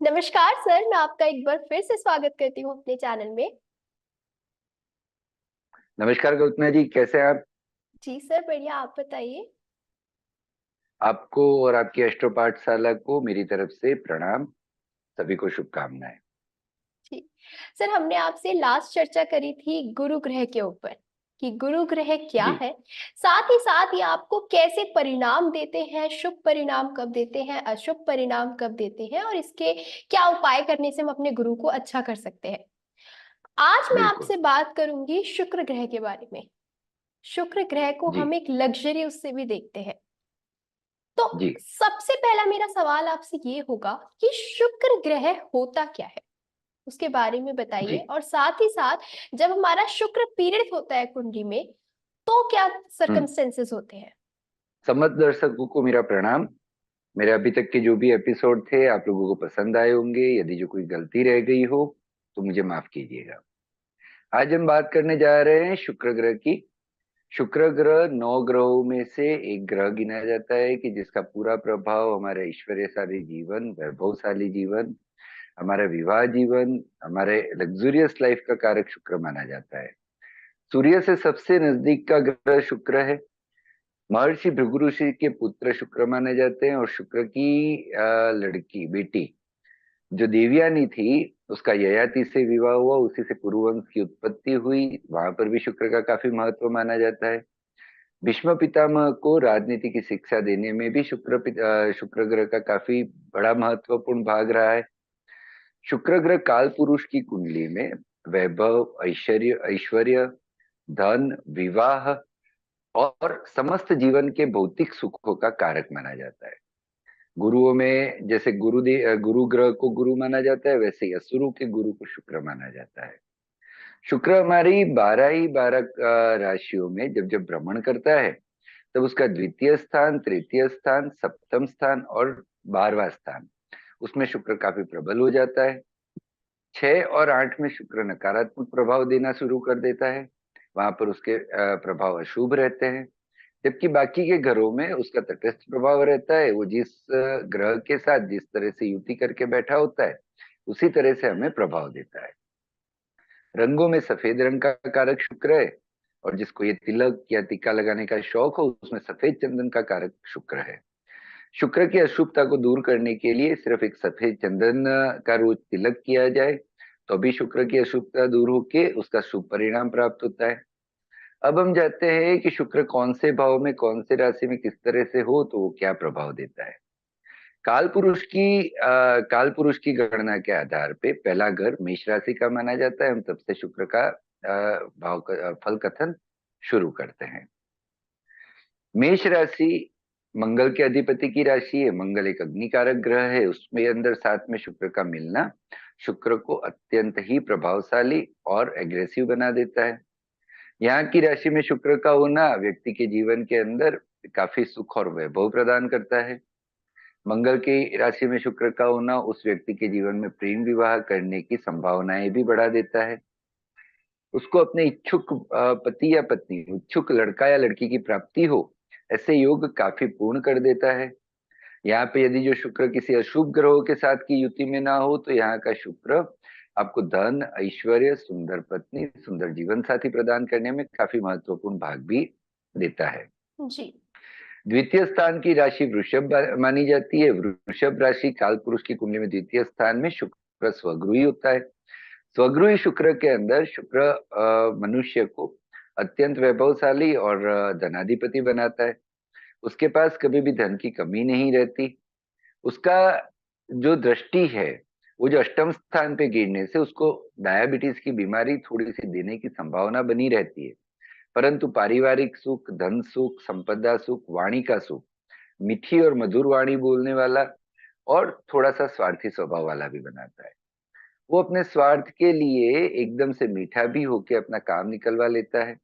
नमस्कार सर, मैं आपका एक बार फिर से स्वागत करती हूँ अपने चैनल में। नमस्कार गौतम जी, कैसे हैं आप? जी सर, बढ़िया। आप बताइए। आपको और आपकी एस्ट्रो पाठशाला को मेरी तरफ से प्रणाम। सभी को शुभकामनाएं। जी सर, हमने आपसे लास्ट चर्चा करी थी गुरु ग्रह के ऊपर कि गुरु ग्रह क्या जी है, साथ ही साथ ये आपको कैसे परिणाम देते हैं, शुभ परिणाम कब देते हैं, अशुभ परिणाम कब देते हैं, और इसके क्या उपाय करने से हम अपने गुरु को अच्छा कर सकते हैं। आज मैं बिल्कुल। आपसे बात करूंगी शुक्र ग्रह के बारे में। शुक्र ग्रह को जी हम एक लग्जरी उससे भी देखते हैं। तो जी सबसे पहला मेरा सवाल आपसे ये होगा कि शुक्र ग्रह होता क्या है, उसके बारे में बताइए। जी। और साथ ही साथ जब हमारा शुक्र पीड़ित होता है कुंडली में, तो क्या हम्म। सरकमस्टेंसेस होते हैं। समस्त दर्शकों को मेरा प्रणाम। मेरे अभी तक के जो भी एपिसोड थे आप लोगों को पसंद आए होंगे। यदि जो कोई गलती रह गई हो तो मुझे माफ कीजिएगा। आज हम बात करने जा रहे हैं शुक्र ग्रह की। शुक्र ग्रह 9 ग्रहों में से एक ग्रह गिना जाता है कि जिसका पूरा प्रभाव हमारे ऐश्वर्यशाली जीवन, वैभवशाली जीवन, हमारा विवाह जीवन, हमारे लग्जूरियस लाइफ का कारक शुक्र माना जाता है। सूर्य से सबसे नजदीक का ग्रह शुक्र है। महर्षि भृगु ऋषि के पुत्र शुक्र माने जाते हैं और शुक्र की लड़की बेटी जो देवयानी थी, उसका ययाति से विवाह हुआ, उसी से कुरुवंश की उत्पत्ति हुई। वहां पर भी शुक्र का काफी महत्व माना जाता है। भीष्म पितामह को राजनीति की शिक्षा देने में भी शुक्र ग्रह का काफी बड़ा महत्वपूर्ण भाग रहा है। शुक्र ग्रह काल पुरुष की कुंडली में वैभव, ऐश्वर्य ऐश्वर्य, धन, विवाह और समस्त जीवन के भौतिक सुखों का कारक माना जाता है। गुरुओं में जैसे गुरु ग्रह को गुरु माना जाता है, वैसे ही असुरों के गुरु को शुक्र माना जाता है। शुक्र हमारी 12 ही 12 राशियों में जब जब भ्रमण करता है, तब उसका द्वितीय स्थान, तृतीय स्थान, सप्तम स्थान और 12वां स्थान, उसमें शुक्र काफी प्रबल हो जाता है। 6 और 8 में शुक्र नकारात्मक प्रभाव देना शुरू कर देता है। वहां पर उसके प्रभाव अशुभ रहते हैं। जबकि बाकी के घरों में उसका तटस्थ प्रभाव रहता है। वो जिस ग्रह के साथ जिस तरह से युति करके बैठा होता है, उसी तरह से हमें प्रभाव देता है। रंगों में सफेद रंग का कारक शुक्र है, और जिसको ये तिलक या टीका लगाने का शौक हो, उसमें सफेद चंदन का कारक शुक्र है। शुक्र की अशुभता को दूर करने के लिए सिर्फ एक सफेद चंदन का रोज तिलक किया जाए, तो भी शुक्र की अशुभता दूर होके उसका शुभ परिणाम प्राप्त होता है। अब हम जानते हैं कि शुक्र कौन से भाव में, कौन से राशि में किस तरह से हो तो वो क्या प्रभाव देता है। काल पुरुष की गणना के आधार पे पहला घर मेष राशि का माना जाता है। हम तब से शुक्र का फल कथन शुरू करते हैं। मेष राशि मंगल के अधिपति की राशि है। मंगल एक अग्निकारक ग्रह है, उसमें अंदर साथ में शुक्र का मिलना शुक्र को अत्यंत ही प्रभावशाली और एग्रेसिव बना देता है। यहाँ की राशि में शुक्र का होना व्यक्ति के जीवन के अंदर काफी सुख और वैभव प्रदान करता है। मंगल की राशि में शुक्र का होना उस व्यक्ति के जीवन में प्रेम विवाह करने की संभावनाएं भी बढ़ा देता है। उसको अपने इच्छुक पति या पत्नी, इच्छुक लड़का या लड़की की प्राप्ति हो, ऐसे योग काफी पूर्ण कर देता है। यहाँ पे यदि जो शुक्र किसी अशुभ ग्रहों के साथ की युति में ना हो, तो यहाँ का शुक्र आपको धन, ऐश्वर्य, सुंदर पत्नी, सुंदर जीवन साथी प्रदान करने में काफी महत्वपूर्ण भाग भी देता है। जी। द्वितीय स्थान की राशि वृषभ मानी जाती है। वृषभ राशि काल पुरुष की कुंडली में द्वितीय स्थान में शुक्र स्वगृही होता है। स्वगृही शुक्र के अंदर शुक्र मनुष्य को अत्यंत वैभवशाली और धनाधिपति बनाता है। उसके पास कभी भी धन की कमी नहीं रहती। उसका जो दृष्टि है, वो जो अष्टम स्थान पे गिरने से उसको डायबिटीज की बीमारी थोड़ी सी देने की संभावना बनी रहती है। परंतु पारिवारिक सुख, धन सुख, संपदा सुख, वाणी का सुख, मीठी और मधुर वाणी बोलने वाला और थोड़ा सा स्वार्थी स्वभाव वाला भी बनाता है। वो अपने स्वार्थ के लिए एकदम से मीठा भी होके अपना काम निकलवा लेता है।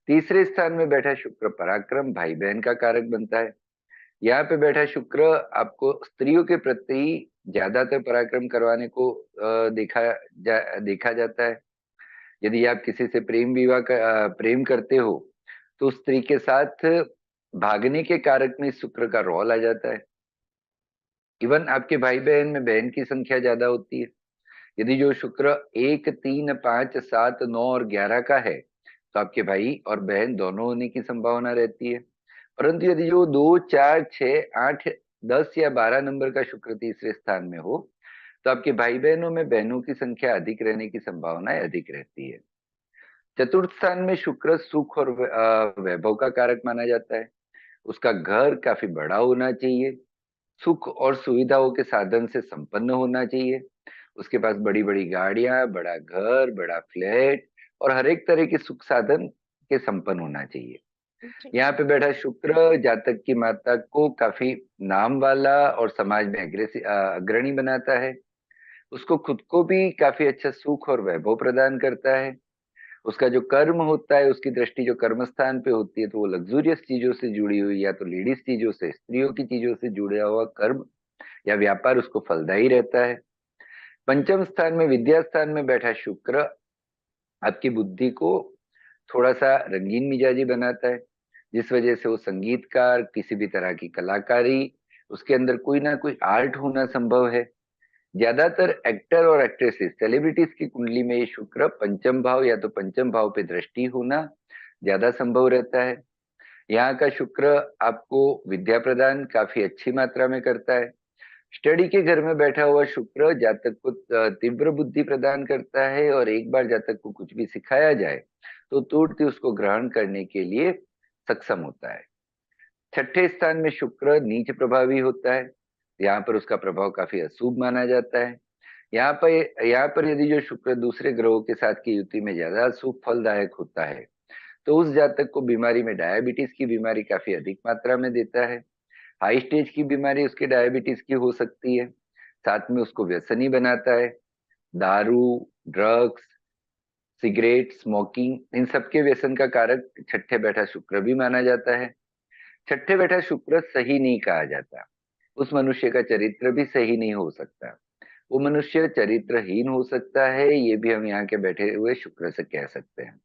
तीसरे स्थान में बैठा शुक्र पराक्रम, भाई बहन का कारक बनता है। यहाँ पे बैठा शुक्र आपको स्त्रियों के प्रति ज्यादातर पराक्रम करवाने को देखा जाता है। यदि आप किसी से प्रेम करते हो, तो उस स्त्री के साथ भागने के कारक में शुक्र का रोल आ जाता है। इवन आपके भाई बहन में बहन की संख्या ज्यादा होती है। यदि जो शुक्र 1, 3, 5, 7, 9 और 11 का है तो आपके भाई और बहन दोनों होने की संभावना रहती है। परंतु यदि जो 2, 4, 6, 8, 10 या 12 नंबर का शुक्र तीसरे स्थान में हो तो आपके भाई बहनों में बहनों की संख्या अधिक रहने की संभावनाएं अधिक रहती है। चतुर्थ स्थान में शुक्र सुख और वैभव का कारक माना जाता है। उसका घर काफी बड़ा होना चाहिए, सुख और सुविधाओं के साधन से संपन्न होना चाहिए। उसके पास बड़ी बड़ी गाड़ियां, बड़ा घर, बड़ा फ्लैट और हर एक तरह के सुख साधन के संपन्न होना चाहिए। जी। यहाँ पे बैठा शुक्र जातक की माता को काफी नाम वाला और समाज में अग्रणी बनाता है। उसको खुद को भी काफी अच्छा सुख और वैभव प्रदान करता है। उसका जो कर्म होता है, उसकी दृष्टि जो कर्म स्थान पे होती है तो वो लग्जूरियस चीजों से जुड़ी हुई या तो लेडीज चीजों से, स्त्रियों की चीजों से जुड़ा हुआ कर्म या व्यापार उसको फलदायी रहता है। पंचम स्थान में विद्या स्थान में बैठा शुक्र आपकी बुद्धि को थोड़ा सा रंगीन मिजाजी बनाता है, जिस वजह से वो संगीतकार, किसी भी तरह की कलाकारी, उसके अंदर कोई ना कोई आर्ट होना संभव है। ज्यादातर एक्टर और एक्ट्रेसेस, सेलिब्रिटीज की कुंडली में ये शुक्र पंचम भाव या तो पंचम भाव पे दृष्टि होना ज्यादा संभव रहता है। यहाँ का शुक्र आपको विद्या प्रदान काफी अच्छी मात्रा में करता है। स्टडी के घर में बैठा हुआ शुक्र जातक को तीव्र बुद्धि प्रदान करता है और एक बार जातक को कुछ भी सिखाया जाए तो तुरंत ही उसको ग्रहण करने के लिए सक्षम होता है। छठे स्थान में शुक्र नीच प्रभावी होता है। यहाँ पर उसका प्रभाव काफी अशुभ माना जाता है। यहाँ पर यदि जो शुक्र दूसरे ग्रहों के साथ की युति में ज्यादा शुभ फलदायक होता है तो उस जातक को बीमारी में डायबिटीज की बीमारी काफी अधिक मात्रा में देता है। हाई स्टेज की बीमारी उसके डायबिटीज की हो सकती है। साथ में उसको व्यसनी बनाता है। दारू, ड्रग्स, सिगरेट, स्मोकिंग, इन सबके व्यसन का कारक छठे बैठा शुक्र भी माना जाता है। छठे बैठा शुक्र सही नहीं कहा जाता। उस मनुष्य का चरित्र भी सही नहीं हो सकता। वो मनुष्य चरित्रहीन हो सकता है, ये भी हम यहाँ के बैठे हुए शुक्र से कह सकते हैं।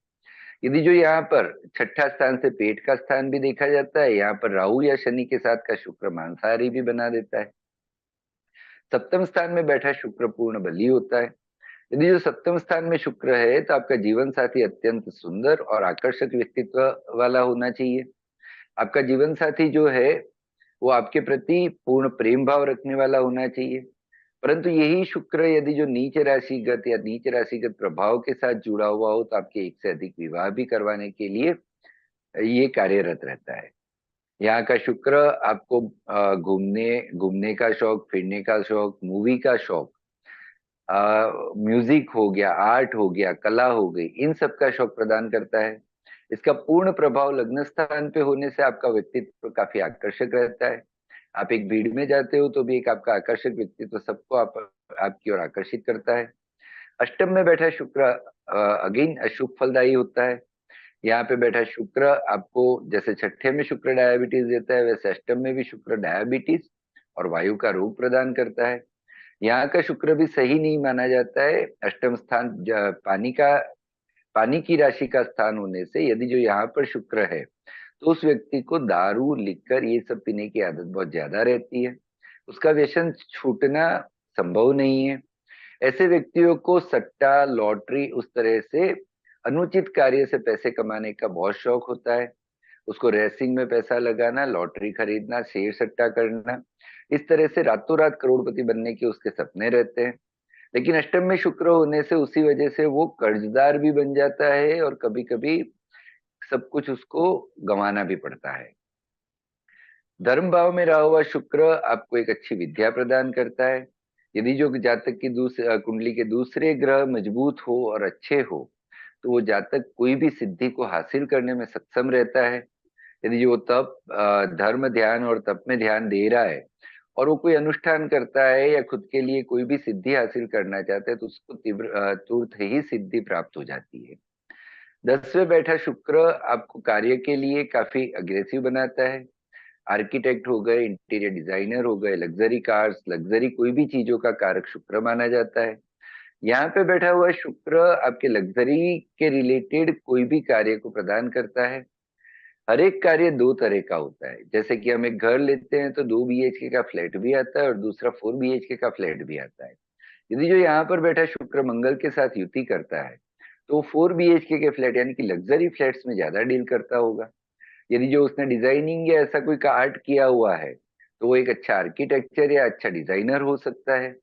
यदि जो यहाँ पर छठा स्थान से पेट का स्थान भी देखा जाता है, यहाँ पर राहु या शनि के साथ का शुक्र मांसाहारी भी बना देता है। सप्तम स्थान में बैठा शुक्र पूर्ण बली होता है। यदि जो सप्तम स्थान में शुक्र है तो आपका जीवन साथी अत्यंत सुंदर और आकर्षक व्यक्तित्व वाला होना चाहिए। आपका जीवन साथी जो है वो आपके प्रति पूर्ण प्रेम भाव रखने वाला होना चाहिए। परंतु यही शुक्र यदि जो नीच राशिगत या नीच राशिगत प्रभाव के साथ जुड़ा हुआ हो तो आपके एक से अधिक विवाह भी करवाने के लिए ये कार्यरत रहता है। यहाँ का शुक्र आपको घूमने घूमने का शौक, फिरने का शौक, मूवी का शौक, म्यूजिक हो गया, आर्ट हो गया, कला हो गई, इन सब का शौक प्रदान करता है। इसका पूर्ण प्रभाव लग्न स्थान पे होने से आपका व्यक्तित्व काफी आकर्षक रहता है। आप एक भीड़ में जाते हो तो भी एक आपका आकर्षक व्यक्तित्व सबको आपकी ओर आकर्षित करता है। अष्टम में बैठा शुक्र अगेन अशुभ फलदायी होता है। यहाँ पे बैठा शुक्र आपको जैसे छठे में शुक्र डायबिटीज देता है, वैसे अष्टम में भी शुक्र डायबिटीज और वायु का रोग प्रदान करता है। यहाँ का शुक्र भी सही नहीं माना जाता है। अष्टम स्थान पानी की राशि का स्थान होने से यदि जो यहाँ पर शुक्र है तो उस व्यक्ति को दारू, लिकर ये सब पीने की आदत बहुत ज्यादा रहती है। उसका व्यसन छूटना संभव नहीं है। ऐसे व्यक्तियों को सट्टा, लॉटरी, उस तरह से अनुचित कार्य से पैसे कमाने का बहुत शौक होता है। उसको रेसिंग में पैसा लगाना, लॉटरी खरीदना, शेयर सट्टा करना, इस तरह से रातों रात करोड़पति बनने के उसके सपने रहते हैं। लेकिन अष्टम में शुक्र होने से उसी वजह से वो कर्जदार भी बन जाता है और कभी कभी सब कुछ उसको गंवाना भी पड़ता है। धर्म भाव में रहा हुआ शुक्र आपको एक अच्छी विद्या प्रदान करता है। यदि जो जातक की कुंडली के दूसरे ग्रह मजबूत हो और अच्छे हो तो वो जातक कोई भी सिद्धि को हासिल करने में सक्षम रहता है। यदि वो धर्म ध्यान और तप में ध्यान दे रहा है और वो कोई अनुष्ठान करता है या खुद के लिए कोई भी सिद्धि हासिल करना चाहता है तो उसको तुरंत ही सिद्धि प्राप्त हो जाती है। 10वें बैठा शुक्र आपको कार्य के लिए काफी अग्रेसिव बनाता है। आर्किटेक्ट हो गए, इंटीरियर डिजाइनर हो गए, लग्जरी कार्स, लग्जरी कोई भी चीजों का कारक शुक्र माना जाता है। यहाँ पे बैठा हुआ शुक्र आपके लग्जरी के रिलेटेड कोई भी कार्य को प्रदान करता है। हर एक कार्य दो तरह का होता है। जैसे कि हम एक घर लेते हैं तो 2 BHK का फ्लैट भी आता है और दूसरा 4 BHK का फ्लैट भी आता है। यदि जो यहाँ पर बैठा शुक्र मंगल के साथ युति करता है तो 4 BHK के फ्लैट यानी कि लग्जरी फ्लैट्स में ज्यादा डील करता होगा। यदि जो उसने डिजाइनिंग या ऐसा कोई का आर्ट किया हुआ है तो वो एक अच्छा आर्किटेक्चर या अच्छा डिजाइनर हो सकता है।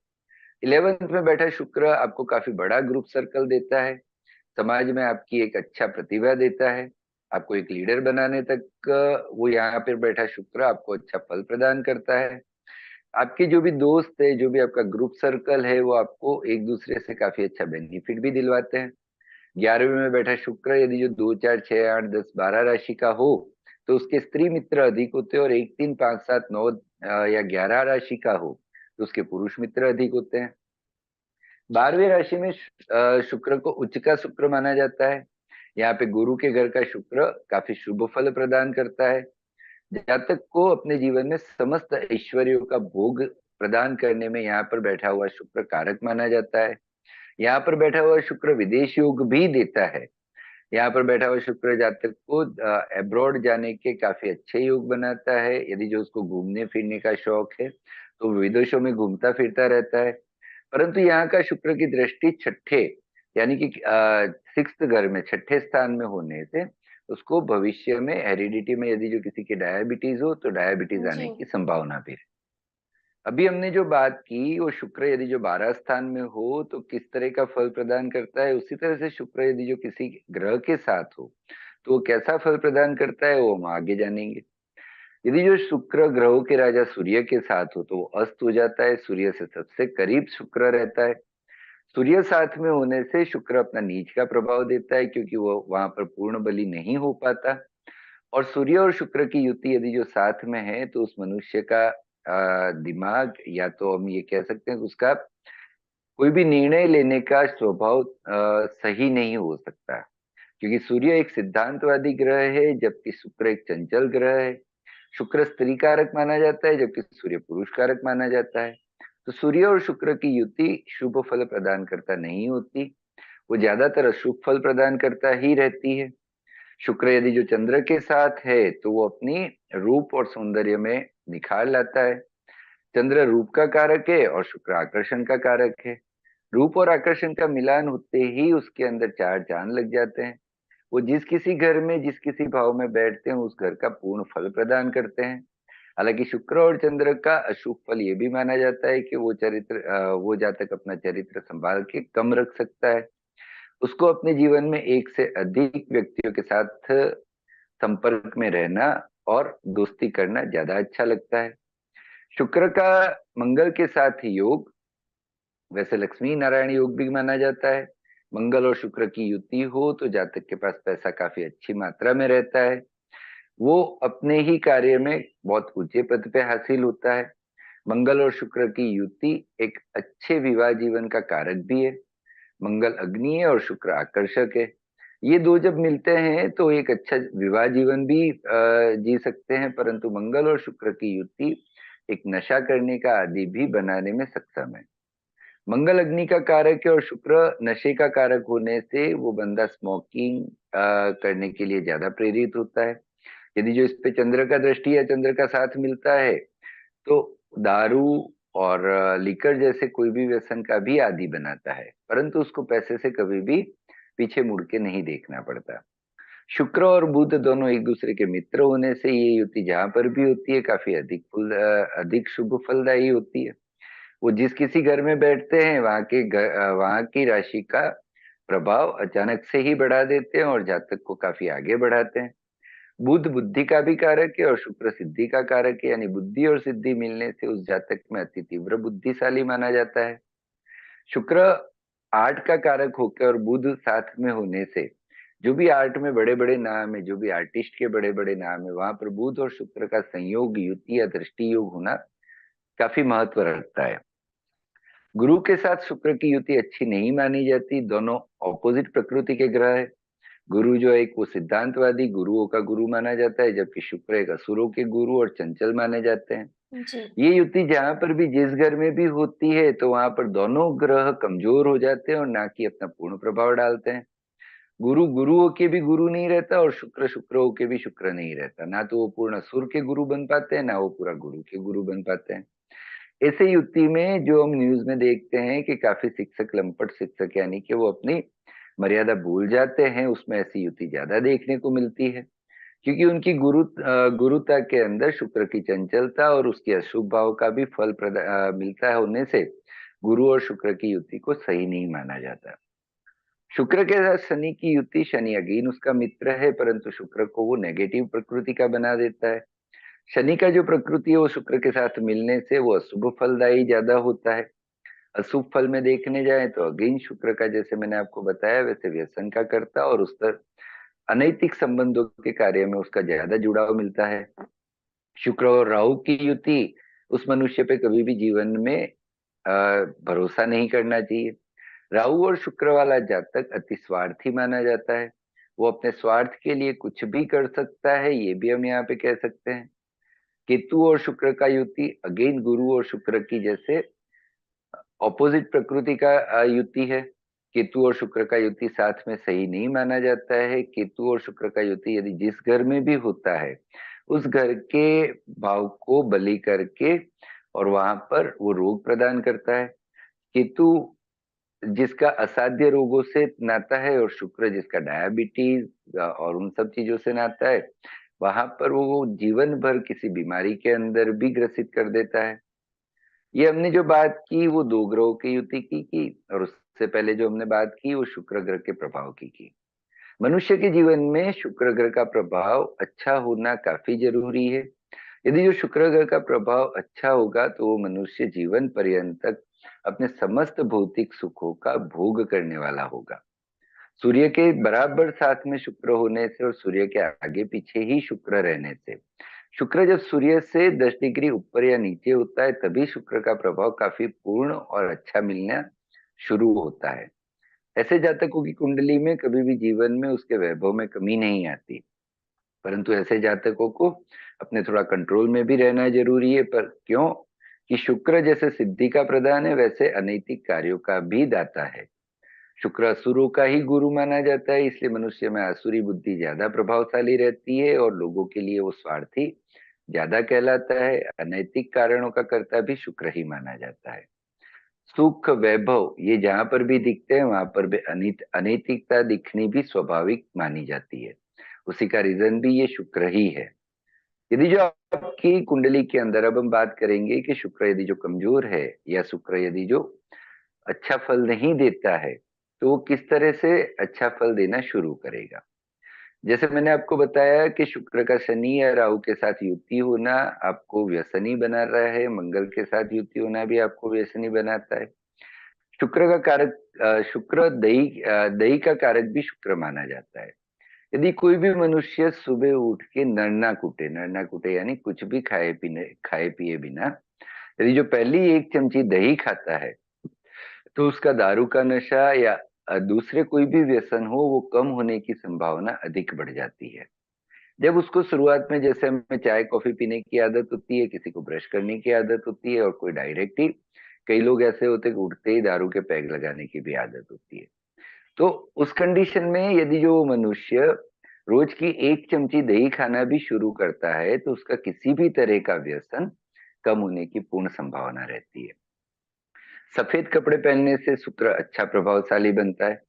11th में बैठा शुक्र आपको काफी बड़ा ग्रुप सर्कल देता है, समाज में आपकी एक अच्छा प्रतिभा देता है, आपको एक लीडर बनाने तक वो यहाँ पर बैठा शुक्र आपको अच्छा फल प्रदान करता है। आपके जो भी दोस्त है, जो भी आपका ग्रुप सर्कल है, वो आपको एक दूसरे से काफी अच्छा बेनिफिट भी दिलवाते हैं। 11वें में बैठा शुक्र यदि जो 2 4 6 8 10 12 राशि का हो तो उसके स्त्री मित्र अधिक होते हैं, और 1 3 5 7 9 या 11 राशि का हो तो उसके पुरुष मित्र अधिक होते हैं। 12वीं राशि में शुक्र को उच्च का शुक्र माना जाता है। यहाँ पे गुरु के घर का शुक्र काफी शुभ फल प्रदान करता है। जातक को अपने जीवन में समस्त ऐश्वर्यों का भोग प्रदान करने में यहाँ पर बैठा हुआ शुक्र कारक माना जाता है। यहाँ पर बैठा हुआ शुक्र विदेश योग भी देता है। यहाँ पर बैठा हुआ शुक्र जातक को अब्रॉड जाने के काफी अच्छे योग बनाता है। यदि जो उसको घूमने फिरने का शौक है तो वो विदेशों में घूमता फिरता रहता है। परंतु यहाँ का शुक्र की दृष्टि छठे यानी कि 6th घर में छठे स्थान में होने से उसको भविष्य में हेरिडिटी में यदि जो किसी के डायबिटीज हो तो डायबिटीज जी। आने की संभावना भी है। अभी हमने जो बात की वो शुक्र यदि जो 12 स्थान में हो तो किस तरह का फल प्रदान करता है, उसी तरह से शुक्र यदि जो किसी ग्रह के साथ हो तो वो कैसा फल प्रदान करता है वो हम आगे जानेंगे। यदि जो शुक्र ग्रहों के राजा सूर्य के साथ हो तो वो अस्त हो जाता है, सूर्य से सबसे करीब शुक्र रहता है। सूर्य साथ में होने से शुक्र अपना नीच का प्रभाव देता है क्योंकि वो वहां पर पूर्ण बली नहीं हो पाता। और सूर्य और शुक्र की युति यदि जो साथ में है तो उस मनुष्य का दिमाग या तो हम ये कह सकते हैं कि उसका कोई भी निर्णय लेने का स्वभाव सही नहीं हो सकता, क्योंकि सूर्य एक सिद्धांतवादी ग्रह है जबकि शुक्र एक चंचल ग्रह है। शुक्र स्त्री कारक माना जाता है जबकि सूर्य पुरुष कारक माना जाता है। तो सूर्य और शुक्र की युति शुभ फल प्रदान करता नहीं होती, वो ज्यादातर अशुभ फल प्रदान करता ही रहती है। शुक्र यदि जो चंद्र के साथ है तो वो अपनी रूप और सौंदर्य में निखार लाता है। चंद्र रूप का कारक है और शुक्र आकर्षण का कारक है। रूप और आकर्षण का मिलान होते ही उसके अंदर चार चांद लग जाते हैं। वो जिस किसी घर में जिस किसी भाव में बैठते हैं उस घर का पूर्ण फल प्रदान करते हैं। हालांकि शुक्र और चंद्र का अशुभ फल ये भी माना जाता है कि वो जातक अपना चरित्र संभाल के कम रख सकता है। उसको अपने जीवन में एक से अधिक व्यक्तियों के साथ संपर्क में रहना और दोस्ती करना ज्यादा अच्छा लगता है। शुक्र का मंगल के साथ योग वैसे लक्ष्मी नारायण योग भी माना जाता है। मंगल और शुक्र की युति हो तो जातक के पास पैसा काफी अच्छी मात्रा में रहता है, वो अपने ही कार्य में बहुत ऊंचे पद पे हासिल होता है। मंगल और शुक्र की युति एक अच्छे विवाह जीवन का कारक भी है। मंगल अग्नि है और शुक्र आकर्षक है। ये दो जब मिलते हैं तो एक अच्छा विवाह जीवन भी जी सकते हैं, परंतु मंगल और शुक्र की युति एक नशा करने का आदि भी बनाने में सक्षम है। मंगल अग्नि का कारक है और शुक्र नशे का कारक होने से वो बंदा स्मोकिंग करने के लिए ज्यादा प्रेरित होता है। यदि जो इस पे चंद्र का दृष्टि या चंद्र का साथ मिलता है तो दारू और लिकर जैसे कोई भी व्यसन का भी आदी बनाता है, परंतु उसको पैसे से कभी भी पीछे मुड़ के नहीं देखना पड़ता। शुक्र और बुध दोनों एक दूसरे के मित्र होने से ये युति जहां पर भी होती है काफी अधिक शुभ फलदायी होती है। वो जिस किसी घर में बैठते हैं वहां की राशि का प्रभाव अचानक से ही बढ़ा देते हैं और जातक को काफी आगे बढ़ाते हैं। बुध बुद्धि का भी कारक है और शुक्र सिद्धि का कारक है, यानी बुद्धि और सिद्धि मिलने से उस जातक में अति तीव्र बुद्धिशाली माना जाता है। शुक्र आर्ट का कारक होकर और बुध साथ में होने से जो भी आर्ट में बड़े बड़े नाम है, जो भी आर्टिस्ट के बड़े बड़े नाम है, वहां पर बुध और शुक्र का संयोग युति या दृष्टि योग होना काफी महत्व रखता है। गुरु के साथ शुक्र की युति अच्छी नहीं मानी जाती, दोनों ऑपोजिट प्रकृति के ग्रह है। गुरु जो है एक वो सिद्धांतवादी गुरुओं का गुरु माना जाता है जबकि शुक्र एक असुरों के गुरु और चंचल माने जाते हैं। जी। ये युति जहां पर भी जिस घर में भी होती है तो वहां पर दोनों ग्रह कमजोर हो जाते हैं और ना कि अपना पूर्ण प्रभाव डालते हैं। गुरु गुरु होके भी गुरु नहीं रहता, और शुक्र शुक्र होके भी शुक्र नहीं रहता। ना तो वो पूर्ण असुर के गुरु बन पाते हैं, ना वो पूरा गुरु के गुरु बन पाते हैं। ऐसे युति में जो हम न्यूज में देखते हैं कि काफी शिक्षक, लंपट शिक्षक यानी कि वो अपनी मर्यादा भूल जाते हैं, उसमें ऐसी युति ज्यादा देखने को मिलती है। क्योंकि उनकी गुरुता के अंदर शुक्र की चंचलता और उसके अशुभ भाव का भी फल मिलता है होने से गुरु और शुक्र की युति को सही नहीं माना जाता। शुक्र के साथ शनि की युति, शनि अगेन उसका मित्र है, परंतु शुक्र को वो नेगेटिव प्रकृति का बना देता है। शनि का जो प्रकृति है वो शुक्र के साथ मिलने से वो अशुभ फलदायी ज्यादा होता है। अशुभ फल में देखने जाए तो अगेन शुक्र का, जैसे मैंने आपको बताया, वैसे व्यसन का करता और उस तर अनैतिक संबंधों के कार्य में उसका ज्यादा जुड़ाव मिलता है। शुक्र और राहु की युति उस मनुष्य पे कभी भी जीवन में भरोसा नहीं करना चाहिए। राहु और शुक्र वाला जातक अति स्वार्थी माना जाता है। वो अपने स्वार्थ के लिए कुछ भी कर सकता है, ये भी हम यहाँ पे कह सकते हैं। केतु और शुक्र का युति अगेन गुरु और शुक्र की जैसे ऑपोजिट प्रकृति का युति है। केतु और शुक्र का युति साथ में सही नहीं माना जाता है। केतु और शुक्र का युति यदि जिस घर में भी होता है, उस घर के भाव को बलि करके और वहां पर वो रोग प्रदान करता है। केतु जिसका असाध्य रोगों से नाता है, और शुक्र जिसका डायबिटीज और उन सब चीजों से नाता है, वहां पर वो जीवन भर किसी बीमारी के अंदर भी ग्रसित कर देता है। ये हमने जो बात की वो दो ग्रहों की युति की, और उससे पहले जो हमने बात की वो शुक्र ग्रह के प्रभाव की। मनुष्य के जीवन में शुक्र ग्रह का प्रभाव अच्छा होना काफी जरूरी है। यदि जो शुक्र ग्रह का प्रभाव अच्छा होगा तो वो मनुष्य जीवन पर्यंत तक अपने समस्त भौतिक सुखों का भोग करने वाला होगा। सूर्य के बराबर साथ में शुक्र होने से और सूर्य के आगे पीछे ही शुक्र रहने से, शुक्र जब सूर्य से 10 डिग्री ऊपर या नीचे होता है तभी शुक्र का प्रभाव काफी पूर्ण और अच्छा मिलना शुरू होता है। ऐसे जातकों की कुंडली में कभी भी जीवन में उसके वैभव में कमी नहीं आती। परंतु ऐसे जातकों को अपने थोड़ा कंट्रोल में भी रहना जरूरी है। पर क्यों? कि शुक्र जैसे सिद्धि का प्रदान है, वैसे अनैतिक कार्यों का भी दाता है। शुक्र असुरों का ही गुरु माना जाता है, इसलिए मनुष्य में आसुरी बुद्धि ज्यादा प्रभावशाली रहती है और लोगों के लिए वो स्वार्थी ज्यादा कहलाता है। अनैतिक कारणों का कर्ता भी शुक्र ही माना जाता है। सुख, वैभव ये जहां पर भी दिखते हैं वहां पर भी अनैतिकता दिखनी भी स्वाभाविक मानी जाती है। उसी का रीजन भी ये शुक्र ही है। यदि जो आपकी कुंडली के अंदर, अब हम बात करेंगे कि शुक्र यदि जो कमजोर है या शुक्र यदि जो अच्छा फल नहीं देता है, तो वो किस तरह से अच्छा फल देना शुरू करेगा। जैसे मैंने आपको बताया कि शुक्र का शनि या राहु के साथ युति होना आपको व्यसनी बना रहा है, मंगल के साथ युति होना भी आपको व्यसनी बनाता है। शुक्र का कारक शुक्र दही का कारक भी शुक्र माना जाता है। यदि कोई भी मनुष्य सुबह उठ के नरना कूटे यानी कुछ भी खाए पिए बिना यदि जो पहली एक चमची दही खाता है, तो उसका दारू का नशा या दूसरे कोई भी व्यसन हो वो कम होने की संभावना अधिक बढ़ जाती है। जब उसको शुरुआत में, जैसे हमें चाय कॉफी पीने की आदत होती है, किसी को ब्रश करने की आदत होती है, और कोई डायरेक्ट ही, कई लोग ऐसे होते हैं कि उठते ही दारू के पैग लगाने की भी आदत होती है। तो उस कंडीशन में यदि जो मनुष्य रोज की एक चमची दही खाना भी शुरू करता है, तो उसका किसी भी तरह का व्यसन कम होने की पूर्ण संभावना रहती है। सफेद कपड़े पहनने से शुक्र अच्छा प्रभावशाली बनता है।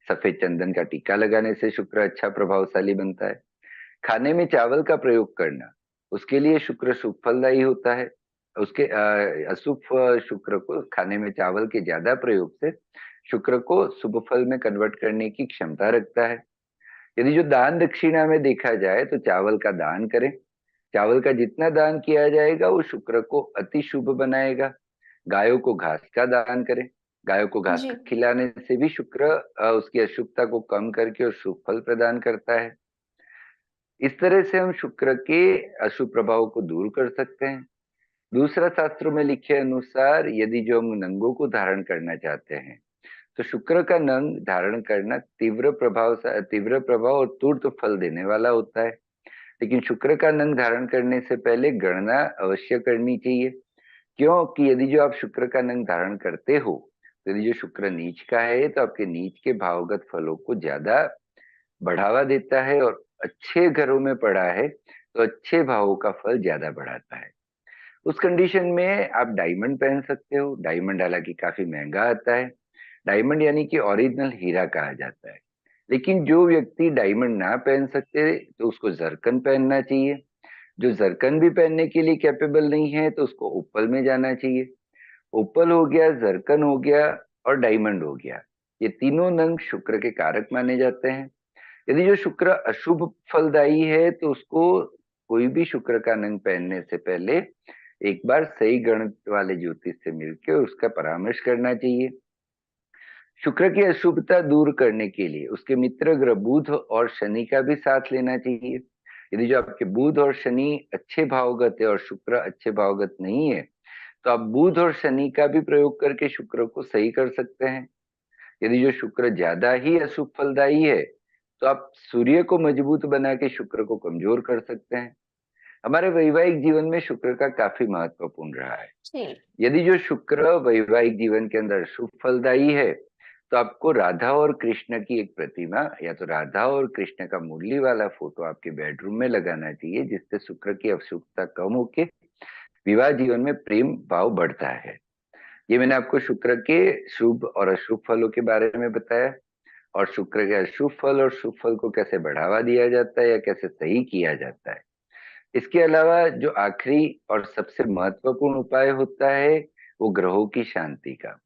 सफेद चंदन का टीका लगाने से शुक्र अच्छा प्रभावशाली बनता है। खाने में चावल का प्रयोग करना, उसके लिए शुक्र शुभ फलदायी होता है। उसके अशुभ शुक्र को खाने में चावल के ज्यादा प्रयोग से शुक्र को शुभ फल में कन्वर्ट करने की क्षमता रखता है। यदि जो दान दक्षिणा में देखा जाए तो चावल का दान करें। चावल का जितना दान किया जाएगा वो शुक्र को अति शुभ बनाएगा। गायों को घास का दान करें। गायों को घास जी। खिलाने से भी शुक्र उसकी अशुभता को कम करके और शुभ फल प्रदान करता है। इस तरह से हम शुक्र के अशुभ प्रभाव को दूर कर सकते हैं। दूसरा, शास्त्रों में लिखे अनुसार यदि जो हम नंगों को धारण करना चाहते हैं, तो शुक्र का नंग धारण करना तीव्र प्रभाव और तुरंत फल देने वाला होता है। लेकिन शुक्र का नंग धारण करने से पहले गणना अवश्य करनी चाहिए। क्योंकि यदि जो आप शुक्र का नंग धारण करते हो, तो यदि जो शुक्र नीच का है तो आपके नीच के भावगत फलों को ज्यादा बढ़ावा देता है और अच्छे घरों में पड़ा है तो अच्छे भावों का फल ज्यादा बढ़ाता है। उस कंडीशन में आप डायमंड पहन सकते हो। डायमंड हालांकि काफी महंगा आता है। डायमंड यानी कि ओरिजिनल हीरा कहा जाता है। लेकिन जो व्यक्ति डायमंड ना पहन सकते तो उसको जरकन पहनना चाहिए। जो जरकन भी पहनने के लिए कैपेबल नहीं है तो उसको ओपल में जाना चाहिए। ओपल हो गया, जरकन हो गया और डायमंड हो गया। ये तीनों नंग शुक्र के कारक माने जाते हैं। यदि जो शुक्र अशुभ फलदायी है तो उसको कोई भी शुक्र का नंग पहनने से पहले एक बार सही गणित वाले ज्योतिष से मिलकर उसका परामर्श करना चाहिए। शुक्र की अशुभता दूर करने के लिए उसके मित्र ग्रह बुध और शनि का भी साथ लेना चाहिए। यदि जो आपके बुध और शनि अच्छे भावगत है और शुक्र अच्छे भावगत नहीं है तो आप बुध और शनि का भी प्रयोग करके शुक्र को सही कर सकते हैं। यदि जो शुक्र ज्यादा ही अशुभ फलदायी है तो आप सूर्य को मजबूत बना के शुक्र को कमजोर कर सकते हैं। हमारे वैवाहिक जीवन में शुक्र का काफी महत्वपूर्ण रहा है। जी। यदि जो शुक्र वैवाहिक जीवन के अंदर शुभ फलदायी है तो आपको राधा और कृष्ण की एक प्रतिमा या तो राधा और कृष्ण का मुरली वाला फोटो आपके बेडरूम में लगाना चाहिए, जिससे शुक्र की अशुभता कम होके विवाह जीवन में प्रेम भाव बढ़ता है। ये मैंने आपको शुक्र के शुभ और अशुभ फलों के बारे में बताया, और शुक्र के अशुभ फल और शुभ फल को कैसे बढ़ावा दिया जाता है या कैसे सही किया जाता है। इसके अलावा जो आखिरी और सबसे महत्वपूर्ण उपाय होता है वो ग्रहों की शांति का।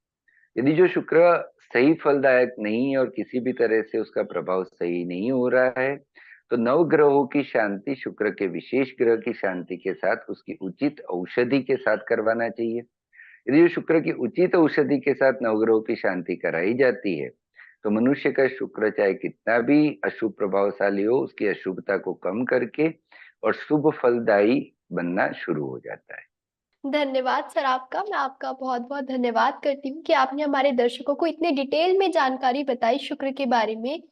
यदि जो शुक्र सही फलदायक नहीं है और किसी भी तरह से उसका प्रभाव सही नहीं हो रहा है तो नव ग्रहों की शांति शुक्र के विशेष ग्रह की शांति के साथ उसकी उचित औषधि के साथ करवाना चाहिए। यदि जो शुक्र की उचित औषधि के साथ नवग्रहों की शांति कराई जाती है तो मनुष्य का शुक्र चाहे कितना भी अशुभ प्रभावशाली हो उसकी अशुभता को कम करके और शुभ फलदायी बनना शुरू हो जाता है। धन्यवाद सर आपका। मैं आपका बहुत बहुत धन्यवाद करती हूँ कि आपने हमारे दर्शकों को इतने डिटेल में जानकारी बताई शुक्र के बारे में,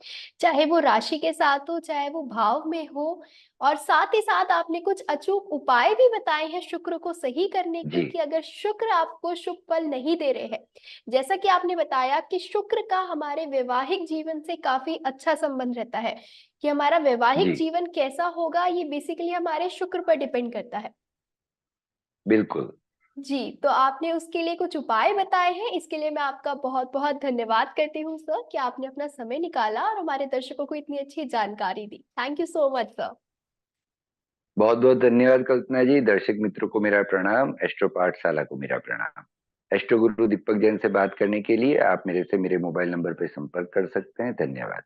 चाहे वो राशि के साथ हो चाहे वो भाव में हो। और साथ ही साथ आपने कुछ अचूक उपाय भी बताए हैं शुक्र को सही करने के, जी कि अगर शुक्र आपको शुभ फल नहीं दे रहे हैं, जैसा कि आपने बताया कि शुक्र का हमारे वैवाहिक जीवन से काफी अच्छा संबंध रहता है, कि हमारा वैवाहिक जी जीवन कैसा होगा ये बेसिकली हमारे शुक्र पर डिपेंड करता है। बिल्कुल। जी, तो आपने उसके लिए कुछ उपाय बताए हैं, इसके लिए मैं आपका बहुत बहुत धन्यवाद करती हूँ सर, कि आपने अपना समय निकाला और हमारे दर्शकों को इतनी अच्छी जानकारी दी। Thank you so much sir. बहुत बहुत धन्यवाद कल्पना जी। दर्शक मित्रों को मेरा प्रणाम, एस्ट्रो पाठशाला को मेरा प्रणाम। एस्ट्रो गुरु दीपक जैन से बात करने के लिए आप मेरे से मेरे मोबाइल नंबर पर संपर्क कर सकते हैं। धन्यवाद।